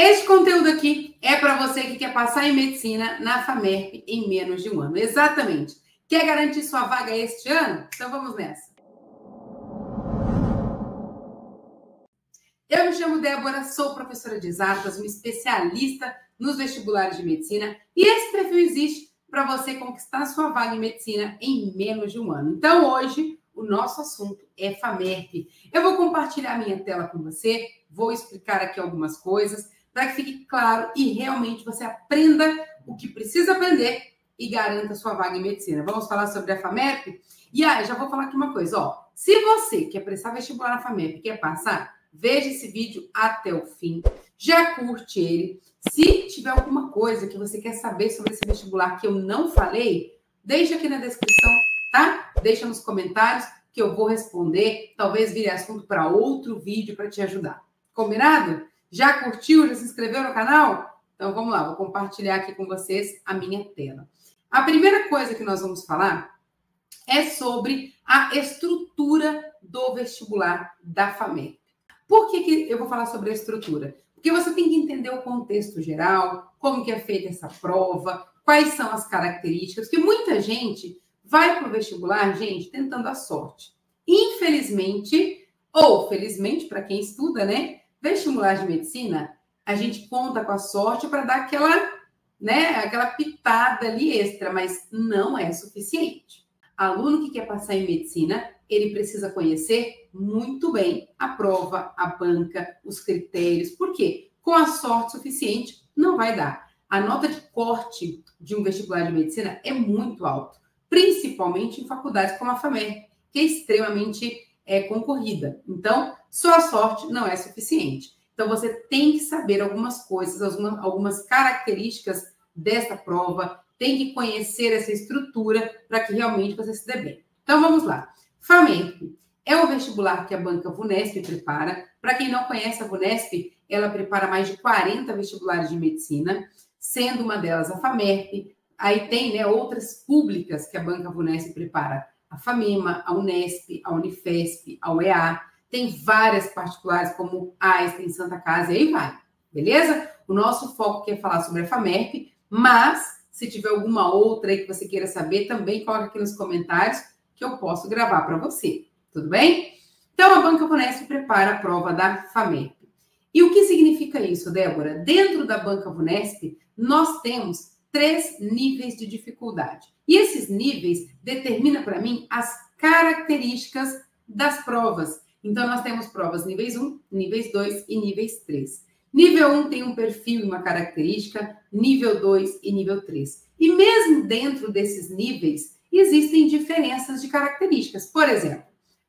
Este conteúdo aqui é para você que quer passar em medicina na FAMERP em menos de um ano. Exatamente. Quer garantir sua vaga este ano? Então vamos nessa. Eu me chamo Débora, sou professora de exatas, uma especialista nos vestibulares de medicina e esse perfil existe para você conquistar sua vaga em medicina em menos de um ano. Então hoje o nosso assunto é FAMERP. Eu vou compartilhar minha tela com você, vou explicar aqui algumas coisas para que fique claro e realmente você aprenda o que precisa aprender e garanta sua vaga em medicina. Vamos falar sobre a FAMERP? E aí, já vou falar aqui uma coisa, ó. Se você quer prestar vestibular na FAMERP, quer passar, veja esse vídeo até o fim, já curte ele. Se tiver alguma coisa que você quer saber sobre esse vestibular que eu não falei, deixa aqui na descrição, tá? Deixa nos comentários que eu vou responder, talvez vire assunto para outro vídeo para te ajudar. Combinado? Já curtiu? Já se inscreveu no canal? Então vamos lá, vou compartilhar aqui com vocês a minha tela. A primeira coisa que nós vamos falar é sobre a estrutura do vestibular da FAMERP. Por que eu vou falar sobre a estrutura? Porque você tem que entender o contexto geral, como que é feita essa prova, quais são as características, porque muita gente vai para o vestibular, gente, tentando a sorte. Infelizmente, ou felizmente, para quem estuda, né? Vestibular de medicina, a gente conta com a sorte para dar aquela pitada ali extra, mas não é suficiente. Aluno que quer passar em medicina, ele precisa conhecer muito bem a prova, a banca, os critérios. Por quê? Com a sorte suficiente, não vai dar. A nota de corte de um vestibular de medicina é muito alta, principalmente em faculdades como a FAMERP, que é extremamente concorrida. Então, só a sorte não é suficiente. Então, você tem que saber algumas coisas, algumas características dessa prova, tem que conhecer essa estrutura para que realmente você se dê bem. Então, vamos lá. FAMERP é o vestibular que a banca VUNESP prepara. Para quem não conhece a VUNESP, ela prepara mais de 40 vestibulares de medicina, sendo uma delas a FAMERP. Aí tem outras públicas que a banca VUNESP prepara. A FAMEMA, a Unesp, a Unifesp, a UEA. Tem várias particulares, como a Einstein, Santa Casa, e aí vai. Beleza? O nosso foco aqui é falar sobre a FAMERP, mas se tiver alguma outra aí que você queira saber, também coloca aqui nos comentários que eu posso gravar para você. Tudo bem? Então, a banca VUNESP prepara a prova da FAMERP. E o que significa isso, Débora? Dentro da banca VUNESP, nós temos 3 níveis de dificuldade. E esses níveis determinam para mim as características das provas. Então, nós temos provas níveis 1, níveis 2 e níveis 3. Nível 1 tem um perfil e uma característica, nível 2 e nível 3. E mesmo dentro desses níveis, existem diferenças de características. Por exemplo,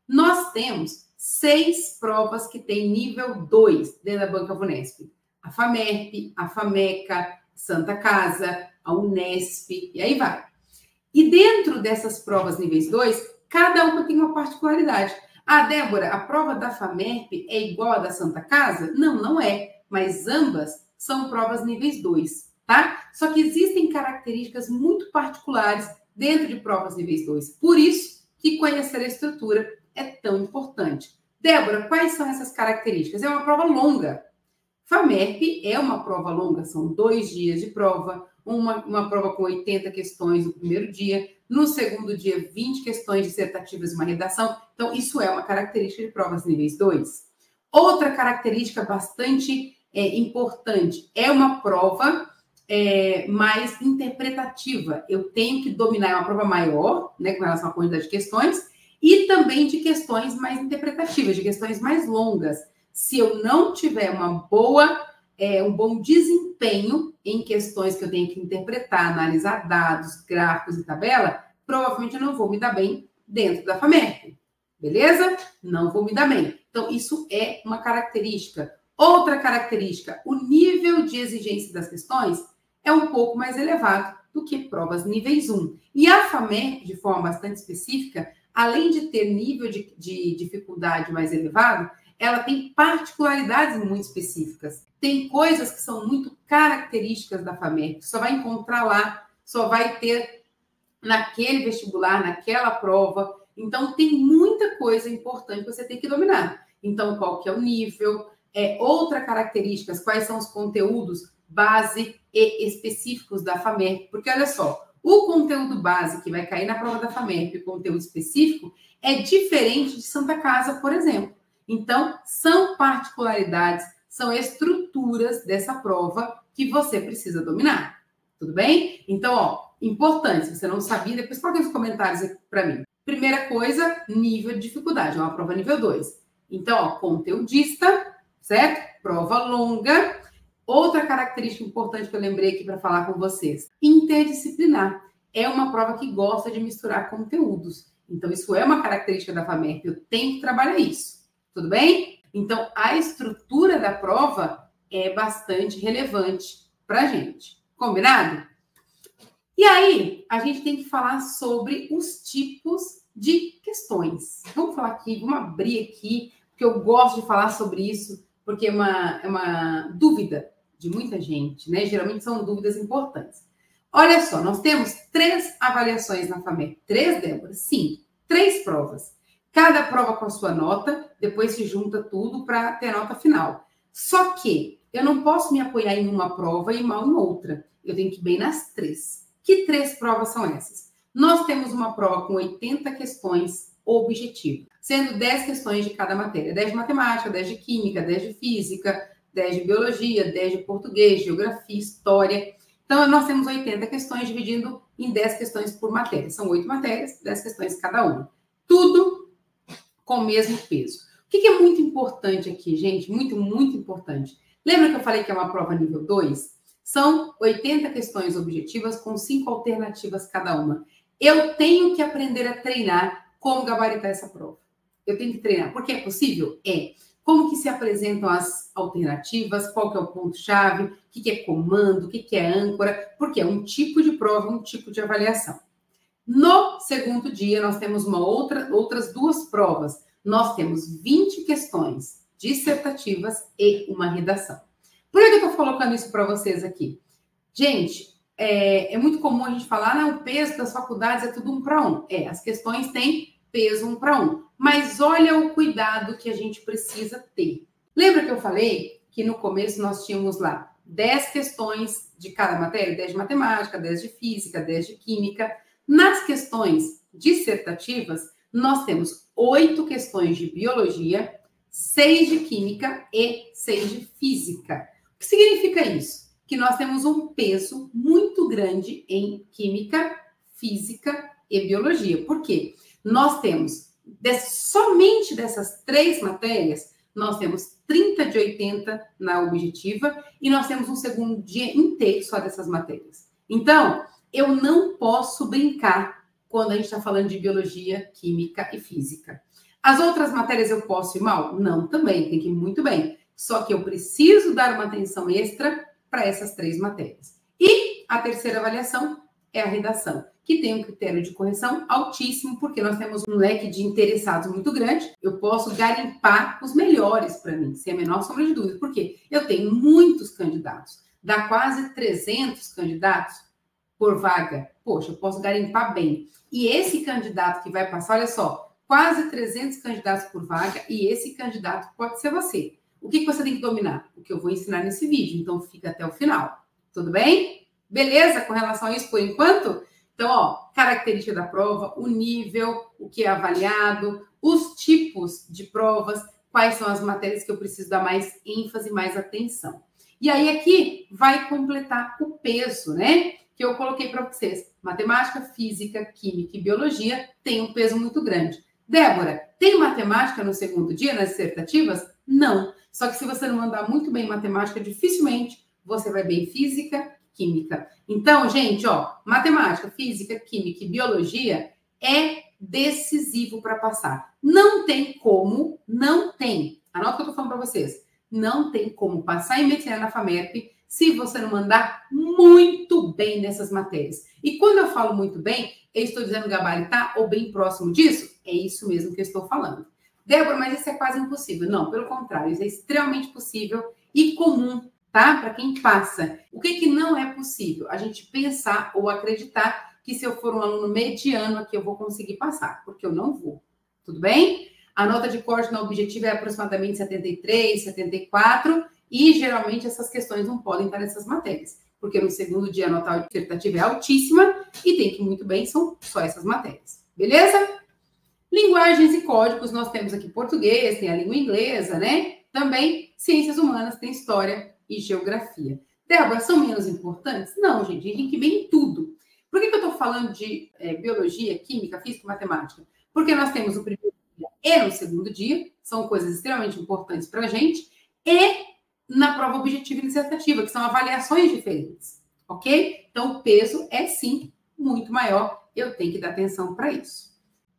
nós temos 6 provas que têm nível 2 dentro da banca VUNESP. A FAMERP, a FAMECA, Santa Casa, a Unesp, e aí vai. E dentro dessas provas níveis 2, cada uma tem uma particularidade. Ah, Débora, a prova da FAMERP é igual à da Santa Casa? Não, não é. Mas ambas são provas níveis 2, tá? Só que existem características muito particulares dentro de provas níveis 2. Por isso que conhecer a estrutura é tão importante. Débora, quais são essas características? É uma prova longa. FAMERP é uma prova longa, são 2 dias de prova, uma prova com 80 questões no primeiro dia, no segundo dia 20 questões dissertativas e uma redação. Então, isso é uma característica de provas níveis 2. Outra característica bastante importante é uma prova mais interpretativa. Eu tenho que dominar uma prova maior, né, com relação à quantidade de questões, e também de questões mais interpretativas, de questões mais longas. Se eu não tiver um bom desempenho em questões que eu tenho que interpretar, analisar dados, gráficos e tabela, provavelmente eu não vou me dar bem dentro da FAMERP. Beleza? Não vou me dar bem. Então, isso é uma característica. Outra característica, o nível de exigência das questões é um pouco mais elevado do que provas níveis 1. E a FAMERP, de forma bastante específica, além de ter nível de dificuldade mais elevado, ela tem particularidades muito específicas. Tem coisas que são muito características da FAMERP, só vai encontrar lá, só vai ter naquele vestibular, naquela prova. Então, tem muita coisa importante que você tem que dominar. Então, qual que é o nível, Outra característica, quais são os conteúdos base e específicos da FAMERP, porque olha só, o conteúdo base que vai cair na prova da FAMERP, o conteúdo específico, é diferente de Santa Casa, por exemplo. Então, são particularidades, são estruturas dessa prova que você precisa dominar. Tudo bem? Então, ó, importante, se você não sabia, depois coloque nos comentários aqui para mim. Primeira coisa, nível de dificuldade, é uma prova nível 2. Então, ó, conteudista, certo? Prova longa. Outra característica importante que eu lembrei aqui para falar com vocês, interdisciplinar. É uma prova que gosta de misturar conteúdos. Então, isso é uma característica da FAMERP, eu tenho que trabalhar isso. Tudo bem? Então, a estrutura da prova é bastante relevante para a gente. Combinado? E aí, a gente tem que falar sobre os tipos de questões. Vamos falar aqui, vamos abrir aqui, porque eu gosto de falar sobre isso, porque é uma dúvida de muita gente, né? Geralmente são dúvidas importantes. Olha só, nós temos 3 avaliações na FAMERP. 3, Débora? Sim, 3 provas. Cada prova com a sua nota, depois se junta tudo para ter a nota final. Só que eu não posso me apoiar em uma prova e mal em outra. Eu tenho que ir bem nas 3. Que 3 provas são essas? Nós temos uma prova com 80 questões objetivas, sendo 10 questões de cada matéria. 10 de matemática, 10 de química, 10 de física, 10 de biologia, 10 de português, geografia, história. Então, nós temos 80 questões dividindo em 10 questões por matéria. São 8 matérias, 10 questões cada uma. Tudo com o mesmo peso. O que é muito importante aqui, gente? Muito, muito importante. Lembra que eu falei que é uma prova nível 2? São 80 questões objetivas com 5 alternativas cada uma. Eu tenho que aprender a treinar como gabaritar essa prova. Eu tenho que treinar. Porque é possível? É. Como que se apresentam as alternativas, qual que é o ponto-chave, o que é comando, o que é âncora, porque é um tipo de prova, um tipo de avaliação. No segundo dia, nós temos outras 2 provas. Nós temos 20 questões dissertativas e uma redação. Por que eu estou colocando isso para vocês aqui? Gente, é muito comum a gente falar, não, o peso das faculdades é tudo 1 para 1. As questões têm peso 1 para 1. Mas olha o cuidado que a gente precisa ter. Lembra que eu falei que no começo nós tínhamos lá 10 questões de cada matéria? 10 de matemática, 10 de física, 10 de química. Nas questões dissertativas, nós temos 8 questões de biologia, 6 de química e 6 de física. O que significa isso? Que nós temos um peso muito grande em química, física e biologia. Por quê? Nós temos, somente dessas 3 matérias, nós temos 30 de 80 na objetiva e nós temos um segundo dia inteiro só dessas matérias. Então, eu não posso brincar quando a gente está falando de biologia, química e física. As outras matérias eu posso ir mal? Não, também, tem que ir muito bem. Só que eu preciso dar uma atenção extra para essas 3 matérias. E a terceira avaliação é a redação, que tem um critério de correção altíssimo, porque nós temos um leque de interessados muito grande. Eu posso garimpar os melhores para mim, sem a menor sombra de dúvida. Por quê? Eu tenho muitos candidatos. Dá quase 300 candidatos por vaga. Poxa, eu posso garimpar bem. E esse candidato que vai passar, olha só, quase 300 candidatos por vaga, e esse candidato pode ser você. O que você tem que dominar? O que eu vou ensinar nesse vídeo, então fica até o final. Tudo bem? Beleza com relação a isso por enquanto? Então, ó, característica da prova, o nível, o que é avaliado, os tipos de provas, quais são as matérias que eu preciso dar mais ênfase, mais atenção. E aí aqui vai completar o peso, né? Que eu coloquei para vocês. Matemática, física, química e biologia tem um peso muito grande. Débora, tem matemática no segundo dia, nas dissertativas? Não. Só que se você não mandar muito bem em matemática, dificilmente você vai bem em física, química. Então, gente, ó, matemática, física, química e biologia é decisivo para passar. Não tem como, não tem. Anota o que eu tô falando para vocês. Não tem como passar em medicina na FAMERP se você não mandar muito bem nessas matérias. E quando eu falo muito bem, eu estou dizendo gabaritar ou bem próximo disso? É isso mesmo que eu estou falando. Débora, mas isso é quase impossível. Não, pelo contrário, isso é extremamente possível e comum, tá? Para quem passa. O que não é possível? A gente pensar ou acreditar que se eu for um aluno mediano aqui, eu vou conseguir passar, porque eu não vou. Tudo bem? A nota de corte na objetiva é aproximadamente 73, 74, e geralmente essas questões não podem estar nessas matérias, porque no segundo dia a nota dissertativa é altíssima e tem que ir muito bem, são só essas matérias. Beleza? Linguagens e códigos, nós temos aqui português, tem a língua inglesa, né? Também ciências humanas, tem história e geografia. Débora, são menos importantes? Não, gente, a gente tem que ver em tudo. Por que eu estou falando de biologia, química, física e matemática? Porque nós temos o primeiro dia e no segundo dia, são coisas extremamente importantes para a gente, e na prova objetiva e dissertativa, que são avaliações diferentes, ok? Então, o peso é, sim, muito maior, eu tenho que dar atenção para isso.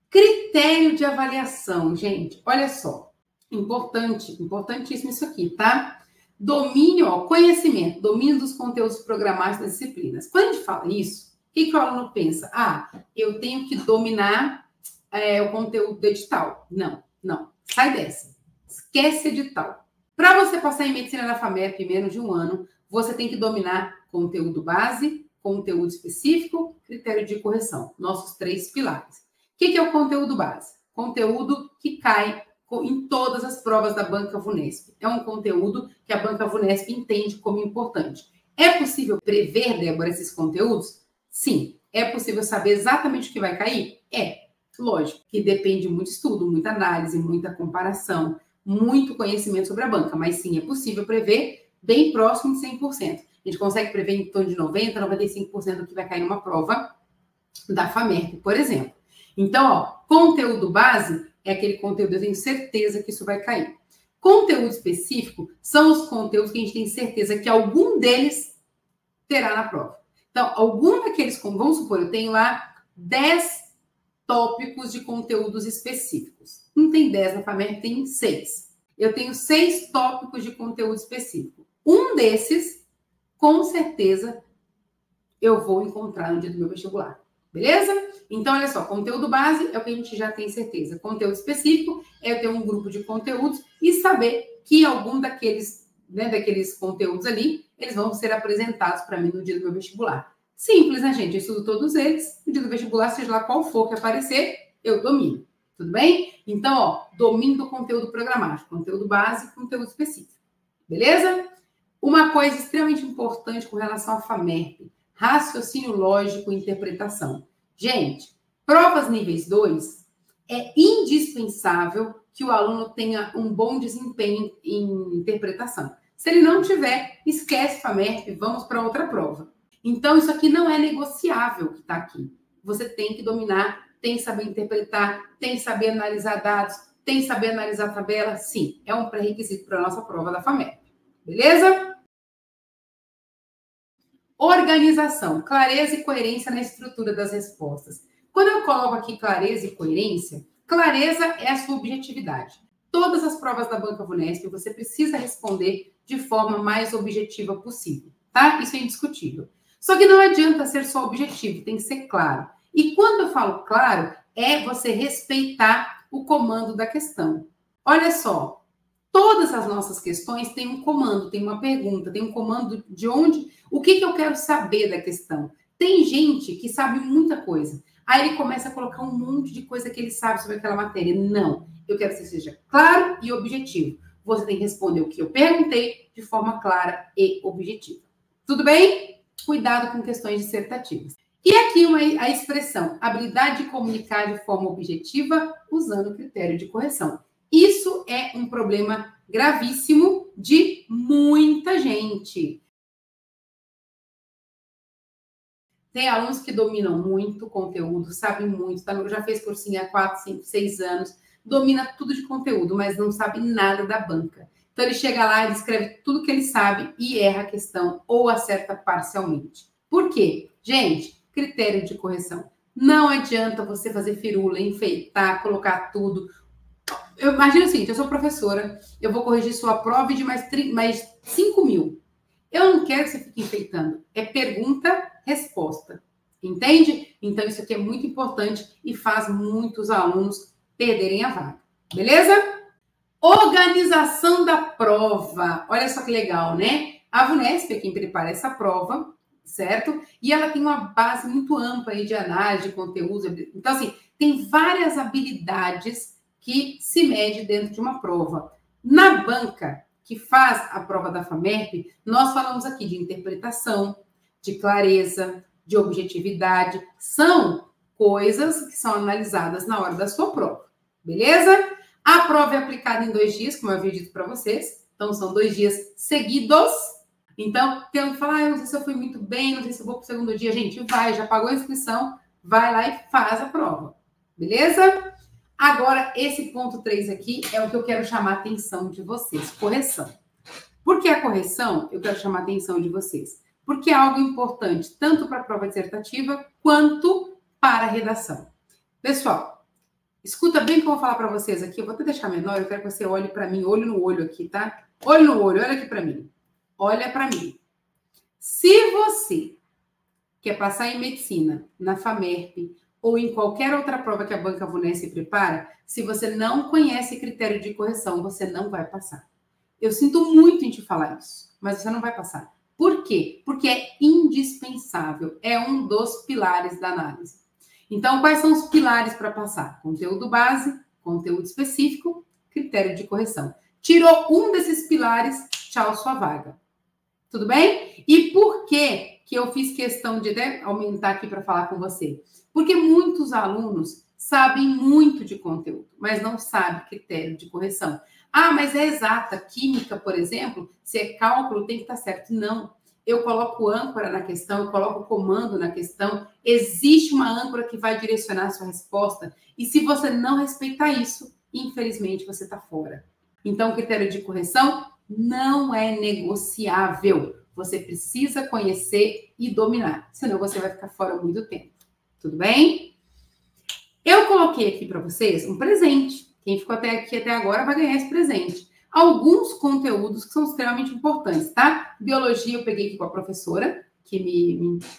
Critério de avaliação, gente, olha só, importantíssimo isso aqui, tá? Domínio, ó, conhecimento, domínio dos conteúdos programáticos das disciplinas. Quando a gente fala isso, o que o aluno pensa? Ah, eu tenho que dominar o conteúdo do edital. Não, sai dessa. Esquece edital. Para você passar em medicina da FAMEP em menos de um ano, você tem que dominar conteúdo base, conteúdo específico, critério de correção. Nossos 3 pilares. O que é o conteúdo base? Conteúdo que cai em todas as provas da Banca VUNESP. É um conteúdo que a Banca VUNESP entende como importante. É possível prever, Débora, esses conteúdos? Sim. É possível saber exatamente o que vai cair? É. Lógico que depende de muito estudo, muita análise, muita comparação, muito conhecimento sobre a banca, mas sim, é possível prever bem próximo de 100%. A gente consegue prever em torno de 90%, 95% do que vai cair numa prova da FAMERP, por exemplo. Então, ó, conteúdo base é aquele conteúdo, eu tenho certeza que isso vai cair. Conteúdo específico são os conteúdos que a gente tem certeza que algum deles terá na prova. Então, algum daqueles, vamos supor, eu tenho lá 10 tópicos de conteúdos específicos. Não tem 10 na FAMERP, tem 6. Eu tenho 6 tópicos de conteúdo específico. Um desses, com certeza, eu vou encontrar no dia do meu vestibular. Beleza? Então, olha só, conteúdo base é o que a gente já tem certeza. Conteúdo específico é eu ter um grupo de conteúdos e saber que algum daqueles conteúdos ali, eles vão ser apresentados para mim no dia do meu vestibular. Simples, né, gente? Eu estudo todos eles. No dia do vestibular, seja lá qual for que aparecer, eu domino. Tudo bem? Então, ó, domínio do conteúdo programático. Conteúdo base e conteúdo específico. Beleza? Uma coisa extremamente importante com relação à FAMERP. Raciocínio lógico e interpretação. Gente, provas níveis 2, é indispensável que o aluno tenha um bom desempenho em interpretação. Se ele não tiver, esquece FAMERP, vamos para outra prova. Então, isso aqui não é negociável que está aqui. Você tem que dominar, tem que saber interpretar, tem que saber analisar dados, tem que saber analisar tabela. Sim, é um pré-requisito para a nossa prova da FAMERP. Beleza? Organização, clareza e coerência na estrutura das respostas. Quando eu coloco aqui clareza e coerência, clareza é a sua objetividade. Todas as provas da Banca VUNESP você precisa responder de forma mais objetiva possível, tá? Isso é indiscutível. Só que não adianta ser só objetivo, tem que ser claro. E quando eu falo claro, é você respeitar o comando da questão. Olha só, todas as nossas questões têm um comando, tem uma pergunta, tem um comando de onde, o que eu quero saber da questão. Tem gente que sabe muita coisa. Aí ele começa a colocar um monte de coisa que ele sabe sobre aquela matéria. Não, eu quero que você seja claro e objetivo. Você tem que responder o que eu perguntei de forma clara e objetiva. Tudo bem? Cuidado com questões dissertativas. E aqui a expressão habilidade de comunicar de forma objetiva usando o critério de correção. Isso é um problema gravíssimo de muita gente. Tem alunos que dominam muito o conteúdo, sabem muito, já fez cursinho há 4, 5, 6 anos, domina tudo de conteúdo, mas não sabe nada da banca. Então, ele chega lá, ele escreve tudo que ele sabe e erra a questão ou acerta parcialmente. Por quê? Gente, critério de correção. Não adianta você fazer firula, enfeitar, colocar tudo. Eu imagino o seguinte, eu sou professora, eu vou corrigir sua prova de mais 5 mil. Eu não quero que você fique enfeitando. É pergunta, resposta. Entende? Então, isso aqui é muito importante e faz muitos alunos perderem a vaga. Beleza? Organização da prova. Olha só que legal, né? A VUNESP é quem prepara essa prova, certo? E ela tem uma base muito ampla aí de análise de conteúdo. Então, assim, tem várias habilidades que se mede dentro de uma prova. Na banca que faz a prova da FAMERP, nós falamos aqui de interpretação, de clareza, de objetividade. São coisas que são analisadas na hora da sua prova, beleza? A prova é aplicada em 2 dias, como eu havia dito para vocês. Então, são 2 dias seguidos. Então, tem que falar, eu não sei se eu fui muito bem, não sei se eu vou para o segundo dia. Gente, vai, já pagou a inscrição, vai lá e faz a prova, beleza? Agora, esse ponto 3 aqui é o que eu quero chamar a atenção de vocês, correção. Por que a correção eu quero chamar a atenção de vocês? Porque é algo importante, tanto para a prova dissertativa, quanto para a redação. Pessoal, escuta bem o que eu vou falar para vocês aqui. Eu vou até deixar menor, eu quero que você olhe para mim, olho no olho aqui, tá? Olho no olho, olha aqui para mim. Olha para mim. Se você quer passar em medicina, na FAMERP, ou em qualquer outra prova que a Banca VUNESP prepara, se você não conhece critério de correção, você não vai passar. Eu sinto muito em te falar isso, mas você não vai passar. Por quê? Porque é indispensável, é um dos pilares da análise. Então, quais são os pilares para passar? Conteúdo base, conteúdo específico, critério de correção. Tirou um desses pilares, tchau, sua vaga. Tudo bem? E por que eu fiz questão de aumentar aqui para falar com você? Porque muitos alunos sabem muito de conteúdo, mas não sabem critério de correção. Ah, mas é exata. Química, por exemplo, se é cálculo, tem que estar certo. Não. Eu coloco âncora na questão, eu coloco comando na questão. Existe uma âncora que vai direcionar a sua resposta. E se você não respeitar isso, infelizmente, você está fora. Então, o critério de correção não é negociável. Você precisa conhecer e dominar. Senão, você vai ficar fora muito tempo. Tudo bem? Eu coloquei aqui para vocês um presente. Quem ficou aqui até agora vai ganhar esse presente. Alguns conteúdos que são extremamente importantes, tá? Biologia eu peguei aqui com a professora,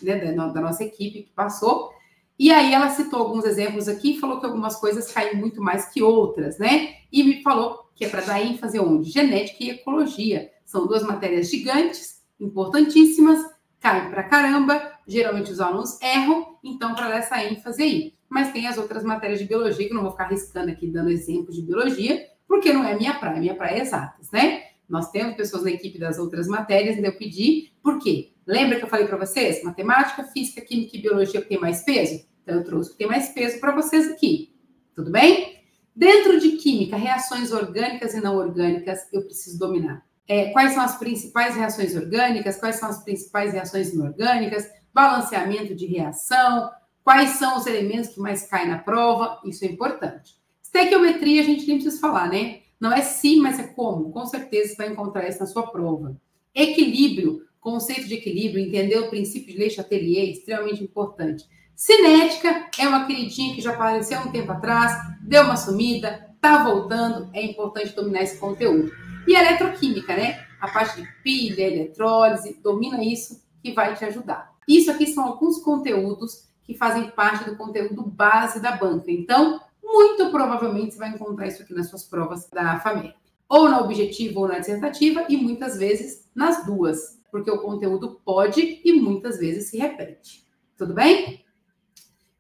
da nossa equipe, que passou. E aí ela citou alguns exemplos aqui, falou que algumas coisas caem muito mais que outras, né? E me falou que é para dar ênfase onde? Genética e ecologia. São 2 matérias gigantes, importantíssimas, caem pra caramba, geralmente os alunos erram, então para dar essa ênfase aí. Mas tem as outras matérias de biologia, que eu não vou ficar arriscando aqui, dando exemplos de biologia, porque não é minha praia é exatas, né? Nós temos pessoas na equipe das outras matérias, então eu pedi, por quê? Lembra que eu falei para vocês? Matemática, física, química e biologia que tem mais peso? Então eu trouxe o que tem mais peso para vocês aqui, tudo bem? Dentro de química, reações orgânicas e não orgânicas, eu preciso dominar. Quais são as principais reações orgânicas, quais são as principais reações inorgânicas, balanceamento de reação, quais são os elementos que mais caem na prova, isso é importante. Estequiometria a gente nem precisa falar, né? Não é se, mas é como. Com certeza você vai encontrar isso na sua prova. Equilíbrio, conceito de equilíbrio, entender o princípio de Le Chatelier, extremamente importante. Cinética é uma queridinha que já apareceu um tempo atrás, deu uma sumida, tá voltando, é importante dominar esse conteúdo. E eletroquímica, né? A parte de pilha, eletrólise, domina isso que vai te ajudar. Isso aqui são alguns conteúdos que fazem parte do conteúdo base da banca. Então, muito provavelmente você vai encontrar isso aqui nas suas provas da FAMERP. Ou na objetiva ou na dissertativa, e muitas vezes nas duas, porque o conteúdo pode e muitas vezes se repete. Tudo bem?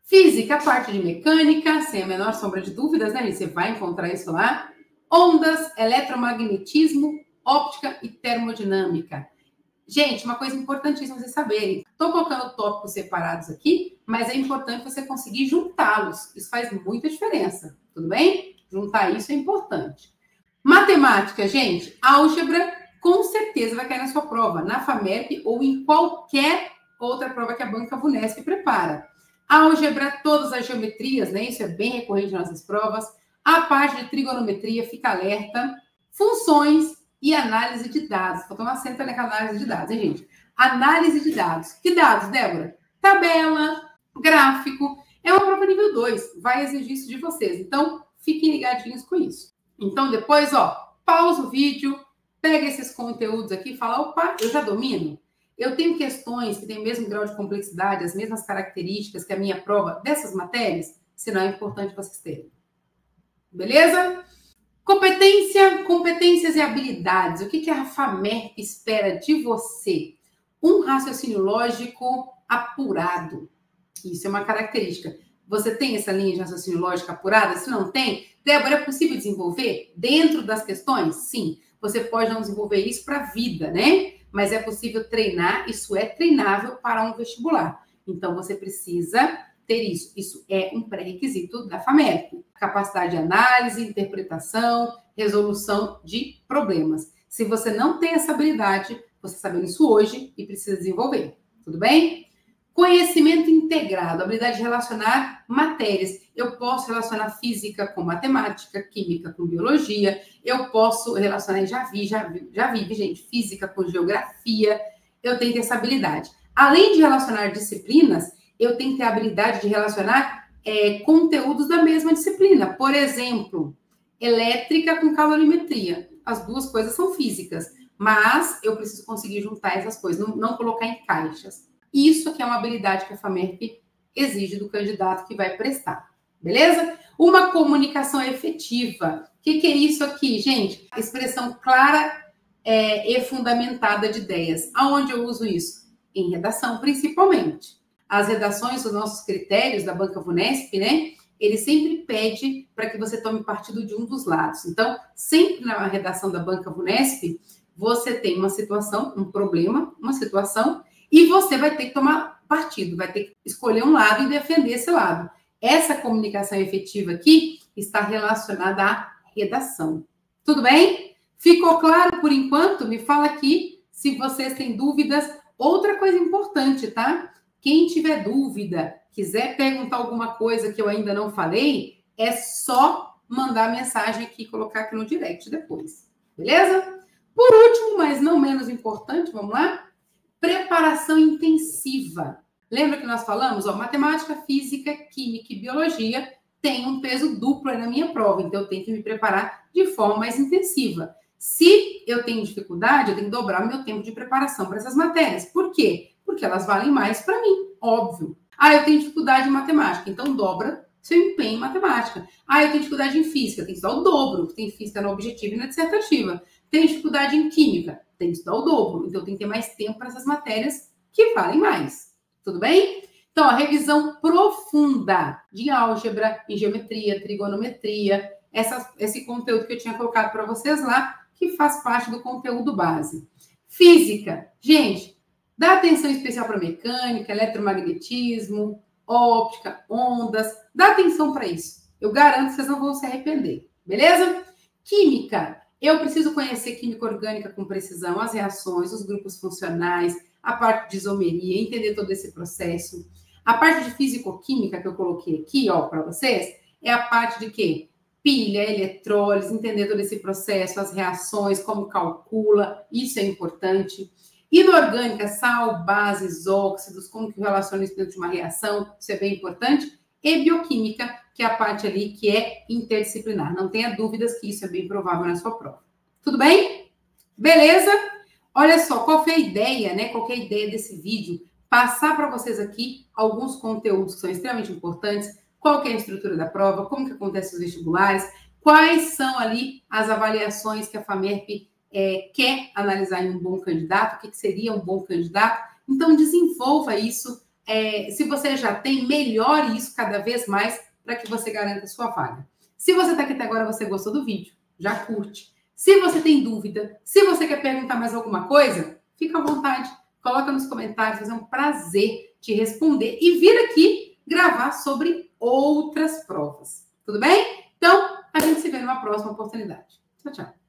Física, a parte de mecânica, sem a menor sombra de dúvidas, né? Você vai encontrar isso lá. Ondas, eletromagnetismo, óptica e termodinâmica. Gente, uma coisa importantíssima vocês saberem. Estou colocando tópicos separados aqui, mas é importante você conseguir juntá-los. Isso faz muita diferença, tudo bem? Juntar isso é importante. Matemática, gente, álgebra, com certeza vai cair na sua prova, na FAMERP ou em qualquer outra prova que a Banca VUNESP prepara. Álgebra, todas as geometrias, né? Isso é bem recorrente nas nossas provas. A parte de trigonometria, fica alerta. Funções e análise de dados. Vou tomar acento naquela análise de dados, hein, gente? Análise de dados. Que dados, Débora? Tabela, gráfico. É uma prova nível 2. Vai exigir isso de vocês. Então, fiquem ligadinhos com isso. Então, depois, pausa o vídeo, pega esses conteúdos aqui e fala, opa, eu já domino. Eu tenho questões que têm o mesmo grau de complexidade, as mesmas características que a minha prova dessas matérias, senão é importante vocês terem. Beleza? Competências e habilidades. O que a FAMERP espera de você? Um raciocínio lógico apurado. Isso é uma característica. Você tem essa linha de raciocínio lógico apurada? Se não tem, Débora, é possível desenvolver dentro das questões? Sim. Você pode não desenvolver isso para a vida, né? Mas é possível treinar, isso é treinável para um vestibular. Então, você precisa ter isso. Isso é um pré-requisito da FAMERP. Capacidade de análise, interpretação, resolução de problemas. Se você não tem essa habilidade, você sabendo isso hoje e precisa desenvolver. Tudo bem? Conhecimento integrado, habilidade de relacionar matérias. Eu posso relacionar física com matemática, química com biologia, eu posso relacionar, já vi, gente, física com geografia, eu tenho que ter essa habilidade. Além de relacionar disciplinas, eu tenho que ter a habilidade de relacionar conteúdos da mesma disciplina. Por exemplo, elétrica com calorimetria. As duas coisas são físicas, mas eu preciso conseguir juntar essas coisas, não colocar em caixas. Isso aqui é uma habilidade que a FAMERP exige do candidato que vai prestar, beleza? Uma comunicação efetiva. O que é isso aqui, gente? Expressão clara e fundamentada de ideias. Aonde eu uso isso? Em redação, principalmente. As redações, os nossos critérios da Banca VUNESP, né? Ele sempre pede para que você tome partido de um dos lados. Então, sempre na redação da Banca VUNESP, você tem uma situação, um problema, uma situação, e você vai ter que tomar partido, vai ter que escolher um lado e defender esse lado. Essa comunicação efetiva aqui está relacionada à redação. Tudo bem? Ficou claro por enquanto? Me fala aqui se vocês têm dúvidas. Outra coisa importante, tá? Quem tiver dúvida, quiser perguntar alguma coisa que eu ainda não falei, é só mandar mensagem aqui e colocar aqui no direct depois. Beleza? Por último, mas não menos importante, vamos lá? Preparação intensiva. Lembra que nós falamos? Matemática, física, química e biologia tem um peso duplo aí na minha prova, então eu tenho que me preparar de forma mais intensiva. Se eu tenho dificuldade, eu tenho que dobrar o meu tempo de preparação para essas matérias. Por quê? Porque elas valem mais para mim, óbvio. Eu tenho dificuldade em matemática, então dobra seu empenho em matemática. Eu tenho dificuldade em física, tem que estudar o dobro, tem física no objetivo e na dissertativa. Tenho dificuldade em química, tem que estudar o dobro. Então, tem que ter mais tempo para essas matérias que valem mais. Tudo bem? Então, a revisão profunda de álgebra, em geometria, trigonometria, esse conteúdo que eu tinha colocado para vocês lá, que faz parte do conteúdo base. Física. Gente, dá atenção especial para mecânica, eletromagnetismo, óptica, ondas. Dá atenção para isso. Eu garanto que vocês não vão se arrepender. Beleza? Química. Eu preciso conhecer química orgânica com precisão, as reações, os grupos funcionais, a parte de isomeria, entender todo esse processo. A parte de fisicoquímica que eu coloquei aqui, para vocês, é a parte de quê? Pilha, eletrólise, entender todo esse processo, as reações, como calcula, isso é importante. Inorgânica, sal, bases, óxidos, como que relaciona isso dentro de uma reação, isso é bem importante. E bioquímica, que é a parte ali que é interdisciplinar. Não tenha dúvidas que isso é bem provável na sua prova. Tudo bem? Beleza? Olha só, qual foi a ideia, né? Qual que é a ideia desse vídeo? Passar para vocês aqui alguns conteúdos que são extremamente importantes, qual que é a estrutura da prova, como que acontece os vestibulares, quais são ali as avaliações que a FAMERP quer analisar em um bom candidato, o que seria um bom candidato. Então, desenvolva isso. Se você já tem, melhore isso cada vez mais para que você garanta a sua vaga. Se você está aqui até agora, você gostou do vídeo, já curte. Se você tem dúvida, se você quer perguntar mais alguma coisa, fica à vontade, coloca nos comentários, vai ser um prazer te responder e vir aqui gravar sobre outras provas. Tudo bem? Então, a gente se vê numa próxima oportunidade. Tchau, tchau.